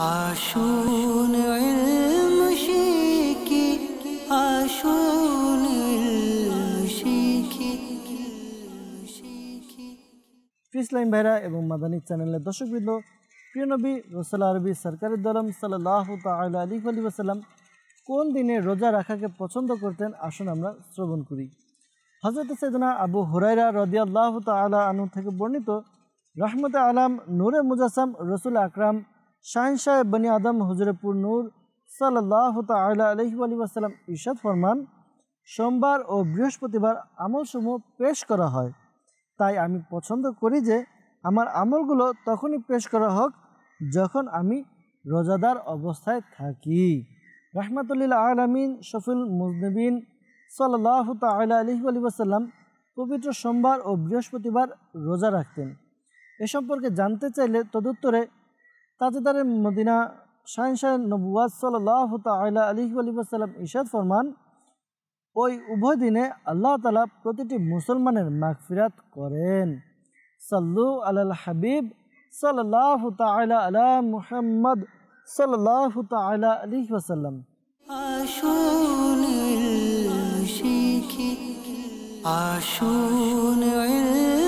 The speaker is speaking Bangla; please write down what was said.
আসুন ইলম শিখি, আসুন ইলম শিখি। ইসলাম ভাইরা এবং মাদানী চ্যানেলের দর্শকবৃন্দ, প্রিয় নবী রাসূল আরবি সরকারি দলম সাল্লাল্লাহু তাআলা আলাইহি ওয়াসাল্লাম কোন দিনে রোজা রাখাকে পছন্দ করতেন, আসুন আমরা শ্রবণ করি। হযরত সাইয়েদনা আবু হুরায়রা রাদিয়াল্লাহু তাআলা আনহু থেকে বর্ণিত, রহমতে আলাম নূরে মুজাসসাম রাসূল আকরাম শাহিনশাহ বনি আদম হুজুরপুর নূর সাল্লাল্লাহু তাআলা আলাইহি ওয়াসাল্লাম ইরশাদ ফরমান, সোমবার ও বৃহস্পতিবার আমলসমূহ পেশ করা হয়, তাই আমি পছন্দ করি যে আমার আমলগুলো তখনই পেশ করা হোক যখন আমি রোজাদার অবস্থায় থাকি। রাহমাতুল্লিল আলামিন শফিউল মুজনিবিন সাল্লাল্লাহু তাআলা আলাইহি ওয়াসাল্লাম পবিত্র সোমবার ও বৃহস্পতিবার রোজা রাখতেন। এ সম্পর্কে জানতে চাইলে তদুত্তরে তাজদারে মদিনা শাহিনশাহ নবুওয়াত সাল্লাল্লাহু তাআলা আলাইহি ওয়াসাল্লাম ইরশাদ ফরমান, ওই উভয় দিনে আল্লাহ তাআলা প্রতিটি মুসলমানের মাগফিরাত করেন। সাল্লু আলাল হাবিব সাল্লাল্লাহু তাআলা আলা মুহাম্মদ সাল্লাল্লাহু তাআলা আলাইহি ওয়াসাল্লাম। আসুন ইলম শিখি, আসুন ইলম